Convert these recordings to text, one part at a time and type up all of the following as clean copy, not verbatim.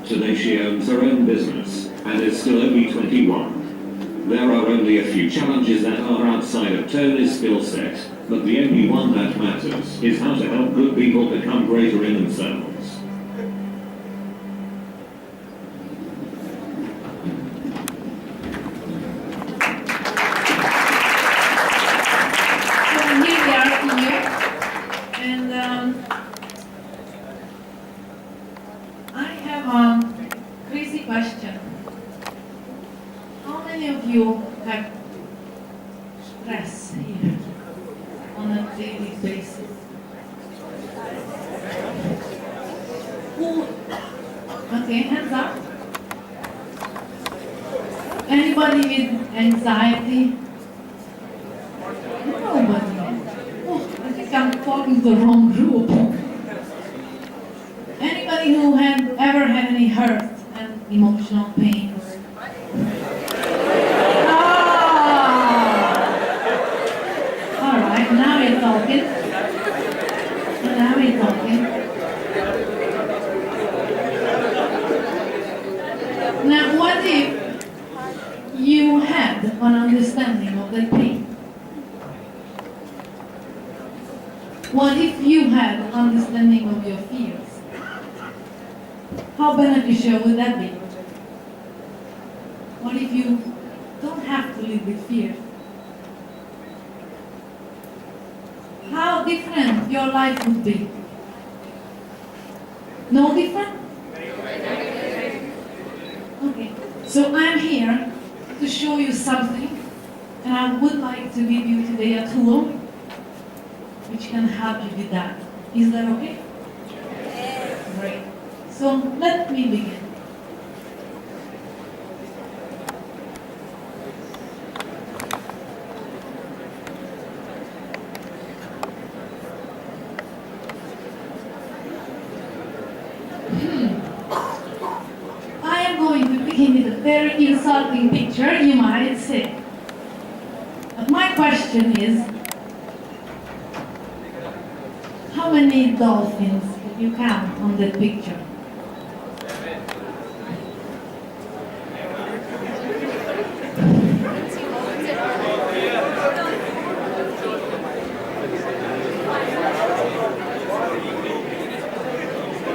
Today she owns her own business, and is still only 21. There are only a few challenges that are outside of Tony's skill set, but the only one that matters is how to help good people become greater in themselves. Crazy question. How many of you have stress here on a daily basis? Who? Okay, hands up. Anybody with anxiety? Nobody. Oh, I think I'm talking to the wrong group. Anybody who ever had any hurt and emotional pain? All right, now we're talking. Now we're talking. Now, what if you had an understanding of that pain? What if you had an understanding of your fears? How beneficial would that be? What if you don't have to live with fear? How different your life would be? No different? Okay. So I'm here to show you something, and I would like to give you today a tool which can help you with that. Is that okay? Great. So let me begin. I am going to begin with a very insulting picture, you might say. But my question is, how many dolphins did you count on that picture?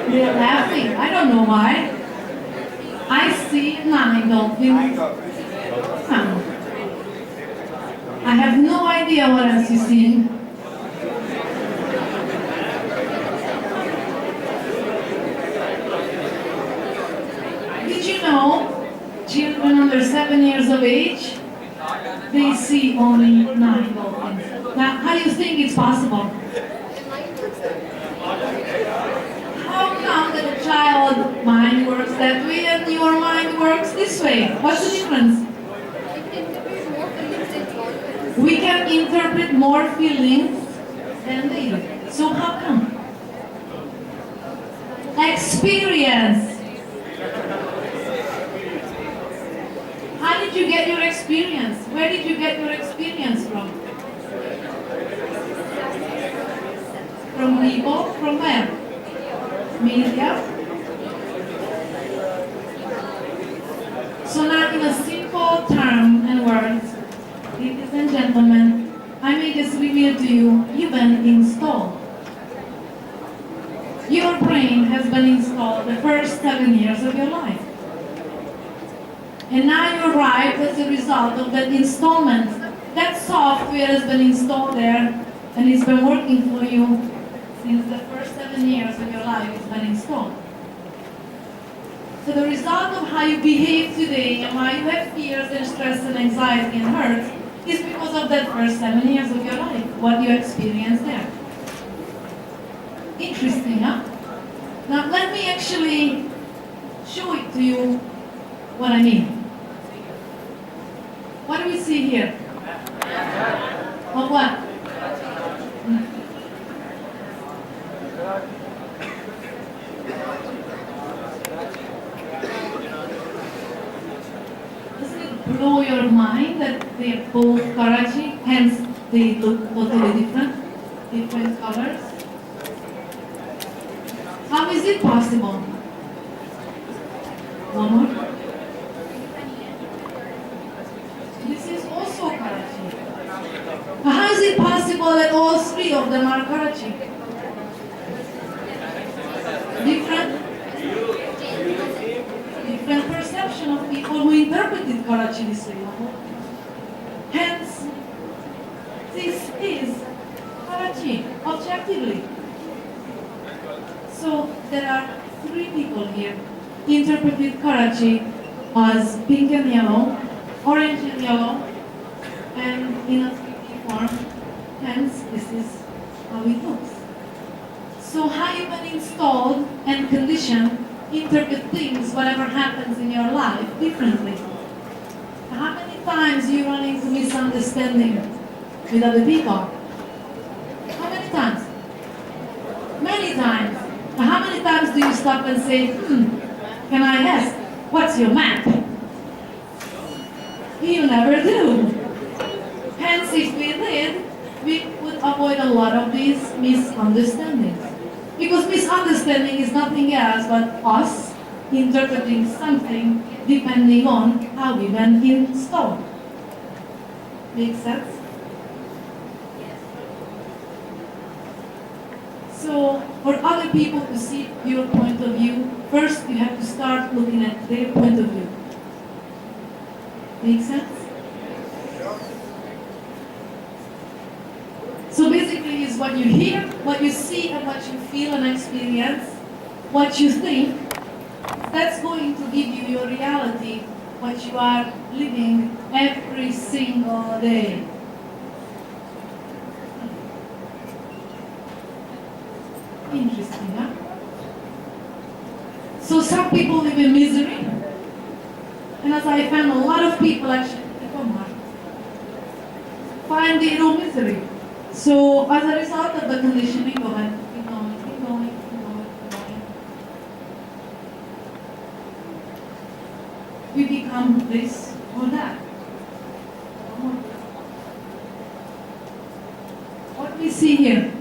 They're laughing. I don't know why. I see 9 dolphins. I have no idea what else you're seeing. Did you know children under 7 years of age, they see only 9 dolphins? Now, how do you think it's possible? How come that a child mind works that way and your mind works this way? What's the difference? We can interpret more feelings than they do. So how come? Experience. How did you get your experience? Where did you get your experience from? From people? From where? Media. So now in a simple term and words, ladies and gentlemen, I may just reveal to you, you've been installed. Your brain has been installed the first 7 years of your life. And now you arrived as a result of that installment. That software has been installed there and it's been working for you since the first 7 years of your life has been installed. So the result of how you behave today and why you have fears and stress and anxiety and hurt is because of that first 7 years of your life, what you experienced there. Interesting, huh? Now let me actually show it to you what I mean. What do we see here? Of what? Doesn't it blow your mind that they're both Karachi, hence they look totally different colors? How is it possible? One more. This is also Karachi. How is it possible that all three of them are Karachi? Different perception of people who interpreted Karachi this way. Hence, this is Karachi, objectively. So there are three people here interpreted Karachi as pink and yellow, orange and yellow, and in a 3D form. Hence, this is how it looks. So how you can install and condition, interpret things, whatever happens in your life, differently. How many times you run into misunderstanding with other people? How many times? Many times. How many times do you stop and say, can I ask, what's your map? You never do. Hence, if we did, we would avoid a lot of these misunderstandings. Because misunderstanding is nothing else but us interpreting something depending on how we went installed. Make sense? So, for other people to see your point of view, first you have to start looking at their point of view. Make sense? So basically it's what you hear, what you see, and what you feel and experience, what you think, that's going to give you your reality, what you are living every single day. Interesting, huh? So some people live in misery, and as I found, a lot of people actually find their own misery. So as a result of the conditioning, go ahead, keep going, keep going, keep going, keep going. We become this or that. What do we see here?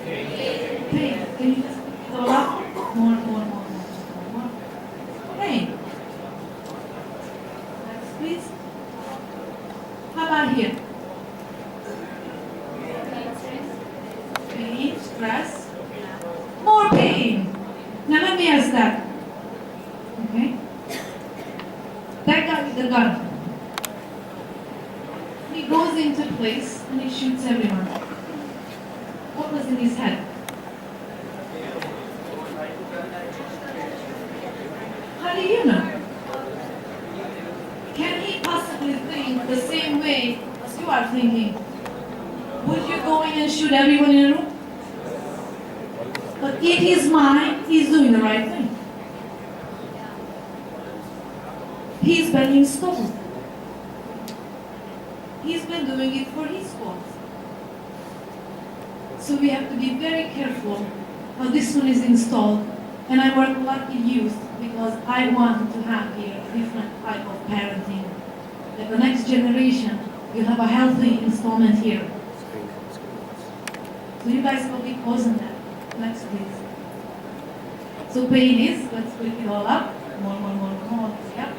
Pain. Can you just pick it all up? More. Pain. Next, please. How about here? Pain, stress, more pain. Now let me ask that. Okay? That guy with the gun. He goes into place and he shoots everyone. What was in his head? How do you know? Can he possibly think the same way as you are thinking? Would you go in and shoot everyone in a room? But in his mind, he's doing the right thing. He's been installed. He's been doing it for his cause. So we have to be very careful how this one is installed. And I work a lot with youth because I want to have here a different type of parenting. That the next generation will have a healthy installment here. So you guys will be pausing that. Next, please. So pain is, let's pick it all up. More. Yeah.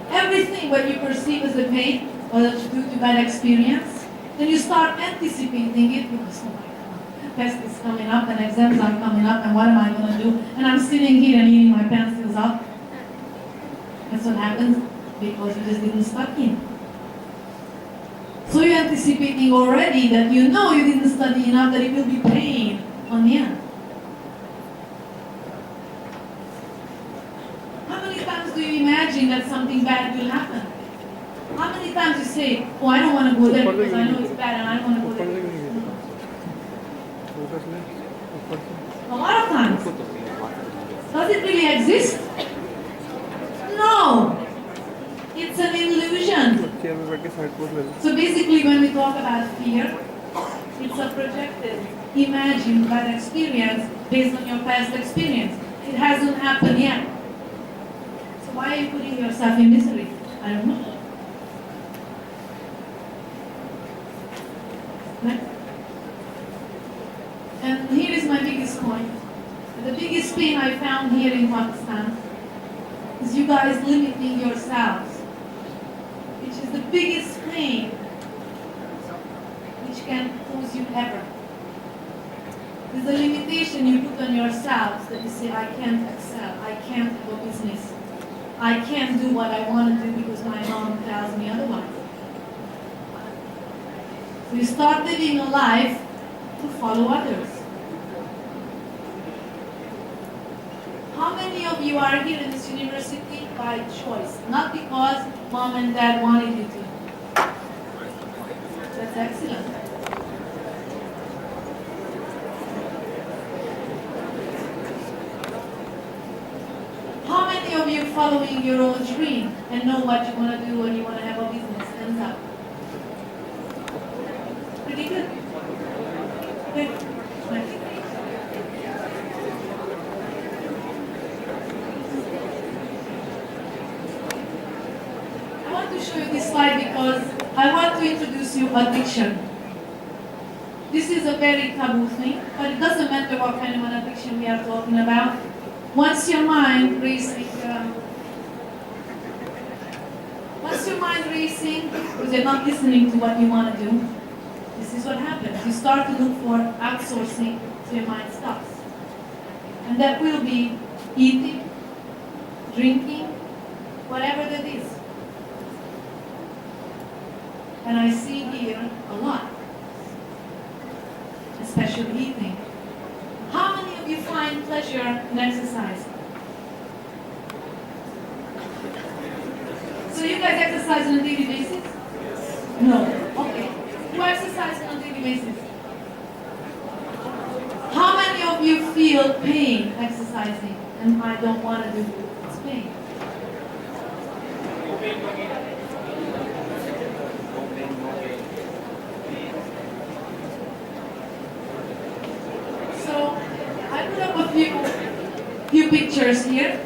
Everything what you perceive as a pain or that you due to bad experience, then you start anticipating it because, oh my God, test is coming up and exams are coming up and what am I going to do? And I'm sitting here and eating my pencils up. That's what happens because you just didn't study. So you're anticipating already that you know you didn't study enough, that it will be pain on the end. How many times do you imagine that something bad will happen? How many times you say, oh, I don't want to go there because I know it's bad and I don't want to go there. A lot of times. Does it really exist? No. It's an illusion. So basically when we talk about fear, it's a projected, imagined bad experience based on your past experience. It hasn't happened yet. So why are you putting yourself in misery? I don't know. Next. And here is my biggest point. The biggest pain I found here in Pakistan is you guys limiting yourselves, which is the biggest pain which can cause you ever. There's a limitation you put on yourselves that you say, I can't excel, I can't have a business, I can't do what I want to do because my mom tells me otherwise. So you start living a life to follow others. How many of you are here in this university by choice? Not because mom and dad wanted you to. That's excellent. How many of you following your own dream and know what you want to do and you want to have a business? Hands up. Pretty good. Good. Nice. I want to show you this slide because I want to introduce you addiction. This is a very taboo thing, but it doesn't matter what kind of an addiction we are talking about. Once your mind racing, because you're not listening to what you want to do, this is what happens. You start to look for outsourcing, so your mind stops. And that will be eating, drinking, whatever that is. And I see here a lot, especially eating. How many of you find pleasure in exercise? So you guys exercise on a daily basis? No. Okay. Who exercises on a daily basis? How many of you feel pain exercising and I don't want to do it? It's pain. So I put up a few pictures here.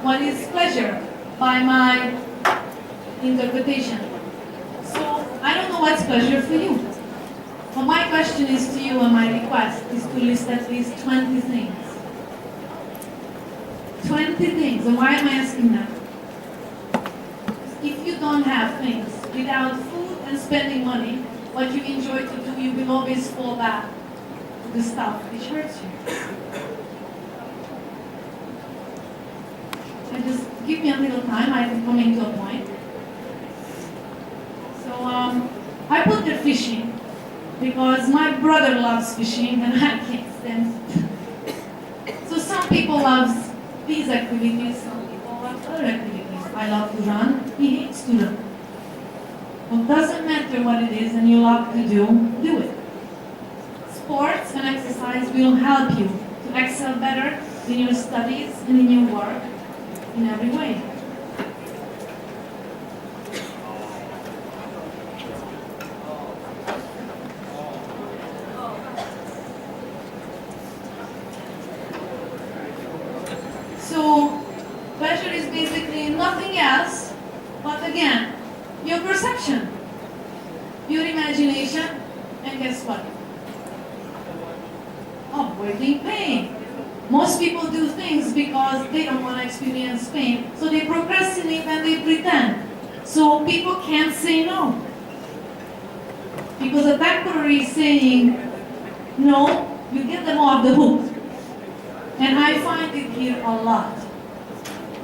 One is pleasure by my interpretation. So I don't know what's pleasure for you. But my question is to you and my request is to list at least 20 things. 20 things. And why am I asking that? If you don't have things, without food and spending money, what you enjoy to do, you will always fall back to the stuff which hurts you. So just give me a little time, I'm coming to a point. So I put there fishing because my brother loves fishing and I can't stand it. So some people love these activities, some people love other activities. I love to run, he hates to run. Well, it doesn't matter what it is and you love to do it. Sports and exercise will help you to excel better in your studies and in your work in every way. So, pleasure is basically nothing else, but again, your perception, your imagination, and guess what? Avoiding pain. Most people do things because they don't want to experience pain, so they procrastinate and they pretend. So people can't say no. Because a temporary saying no, you get them off the hook. And I find it here a lot.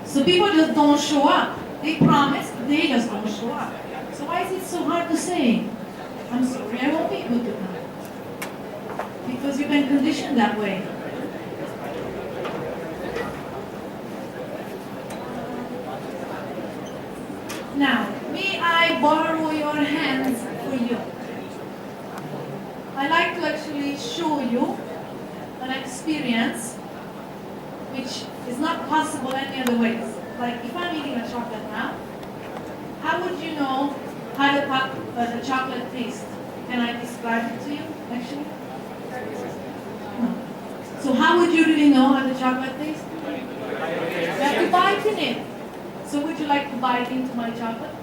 So people just don't show up. They promise, they just don't show up. So why is it so hard to say, I'm sorry, I won't be able to come? Because you've been conditioned that way. Now, may I borrow your hands for you? I like to actually show you an experience which is not possible any other ways. Like if I'm eating a chocolate now, how would you know how the chocolate tastes? Can I describe it to you, actually? No. So how would you really know how the chocolate tastes? You have to bite in it. So would you like to bite into my chocolate?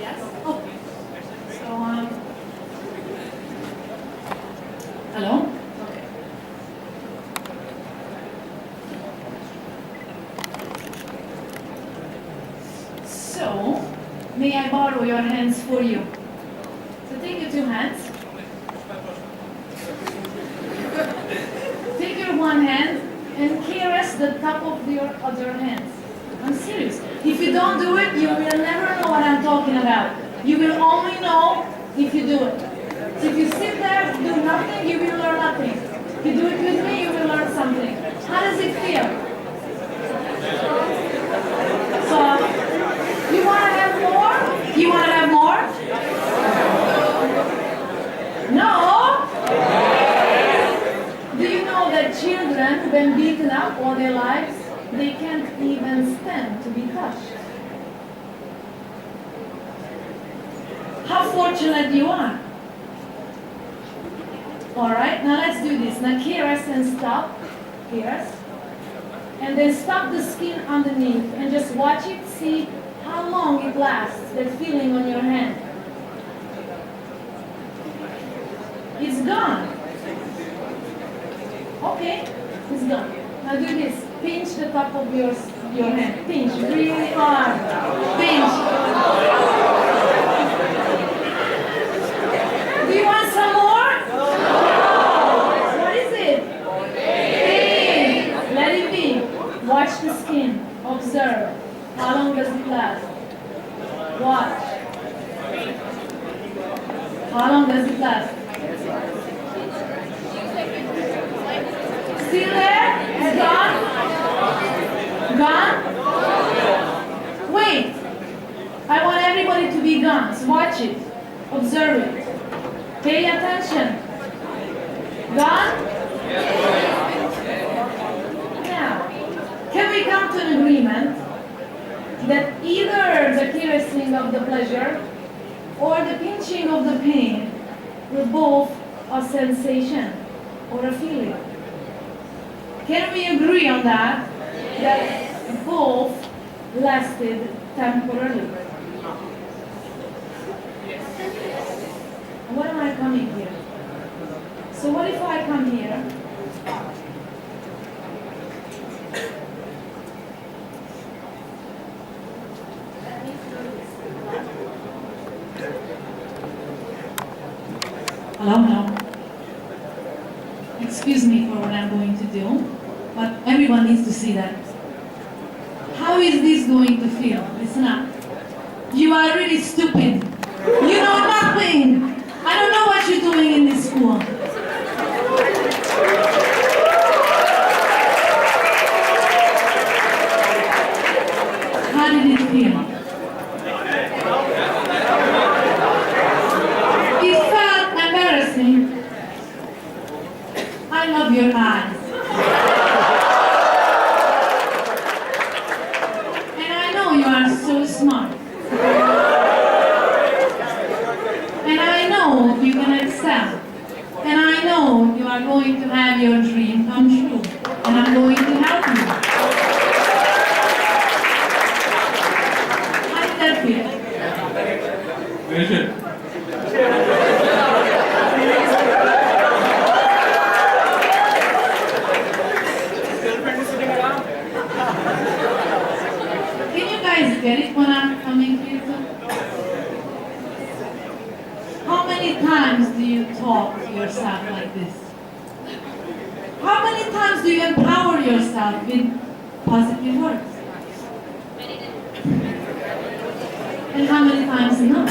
Yes? Okay. So, hello? Okay. So, may I borrow your hands for you? So take your two hands. Take your one hand and caress the top of your other hands. I'm serious. If you don't do it, you will never know what I'm talking about. You will only know if you do it. So if you sit there, do nothing, you will learn nothing. If you do it with me, you will learn something. How does it feel? So, you want to have more? You want to have more? No? Do you know that children, when beaten up all their lives, they can't even stand to be touched? How fortunate you are. Alright, now let's do this. Now caress and stop. Caress. And then stop the skin underneath and just watch it, see how long it lasts, that feeling on your hand. It's gone. Okay, it's gone. Now do this. Pinch the top of your hand. Pinch really hard. Pinch. Do you want some more? What is it? Pain. Let it be. Watch the skin. Observe. How long does it last? Watch. How long does it last? Still there? It's gone? Gone? Wait. I want everybody to be gone. So watch it. Observe it. Pay attention. Gone? Now, can we come to an agreement that either the caressing of the pleasure or the pinching of the pain were both a sensation or a feeling? Can we agree on that? That both lasted temporarily. What am I coming here? So what if I come here? Hello? Excuse me for what I'm going to do, but everyone needs to see that. How is this going to feel? Listen up. You are really stupid. You know nothing. I don't know what you're doing in this school. How did it feel? It felt embarrassing. I love your eyes. And I know you are so smart. And I know you can excel. And I know you are going to have your dream come true. And I'm going to help you. How did that feel? Very good. Can you guys get it when I'm coming here too? How many times do you talk to yourself like this? How many times do you empower yourself with positive words? And how many times not?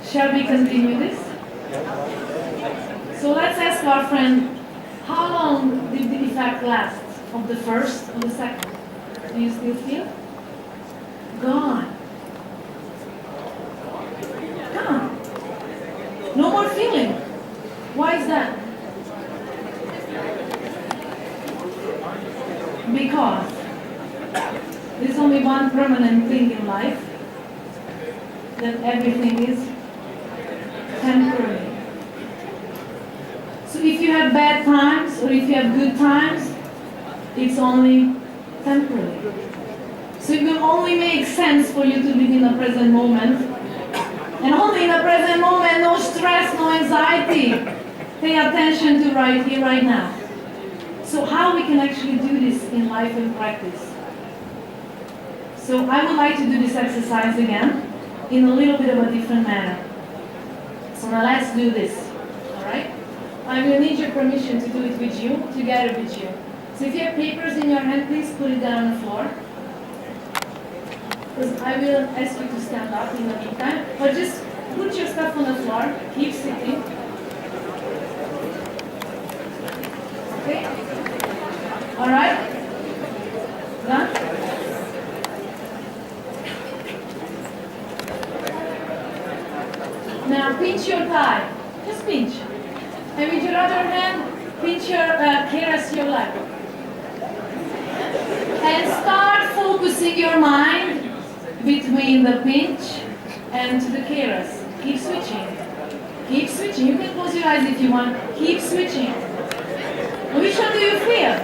Shall we continue this? So let's ask our friend, how long did the effect last? Of the first or the second? Do you still feel? Gone. Gone. No more feeling. Why is that? Because there's only one permanent thing in life, that everything is temporary. So if you have bad times or if you have good times, it's only temporary. So it will only make sense for you to live in the present moment. And only in the present moment, no stress, no anxiety. pay attention to right here, right now. So how we can actually do this in life and practice. So I would like to do this exercise again in a little bit of a different manner. So now let's do this, all right? I'm going to need your permission to do it with you, together with you. So if you have papers in your hand, please put it down on the floor. Because I will ask you to stand up in the meantime, but just put your stuff on the floor, keep sitting. Okay? All right? Done? Now pinch your thigh, just pinch. And with your other hand, pinch your, caress your leg. And start focusing your mind between the pinch and to the caress. Keep switching. Keep switching. You can close your eyes if you want. Keep switching. Which one do you feel?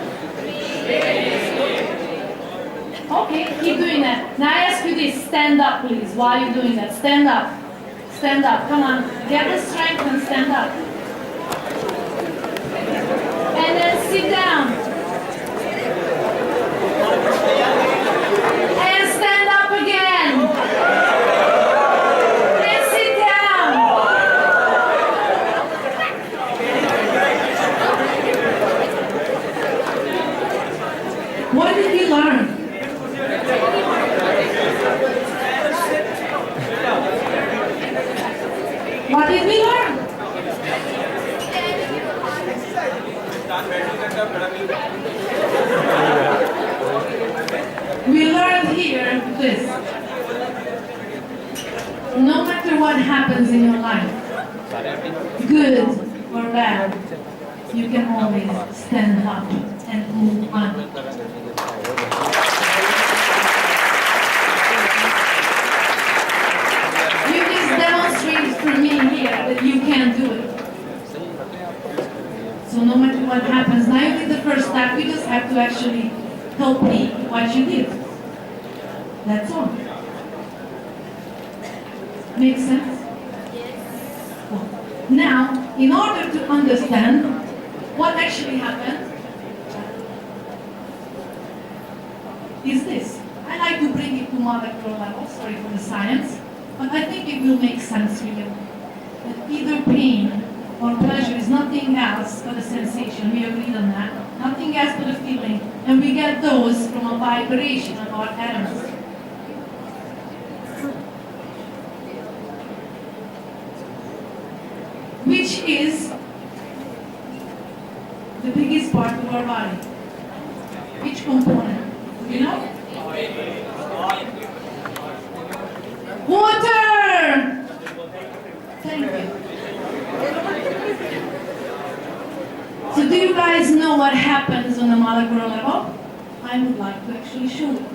Okay, keep doing that. Now I ask you this, stand up please, while you're doing that. Stand up. Stand up, come on. Get the strength and stand up. And then sit down. And stand up again. And sit down. What did you learn? What did we learn? We learned here this. No matter what happens in your life, good or bad, you can always stand up and move on. You just demonstrated for me here that you can do it. So no matter what happens, now you did the first step, you just have to actually complete what you did. That's all. Makes sense? Well, now, in order to understand what actually happened, is this. I like to bring it to molecular level, sorry for the science, but I think it will make sense for you. That either pain or pleasure is nothing else but a sensation. We agreed on that. Nothing else but a feeling. And we get those from a vibration of our atoms. Which is the biggest part of our body. Which component? You know? Water! Thank you. So do you guys know what happens on the molecular level? I would like to actually show you.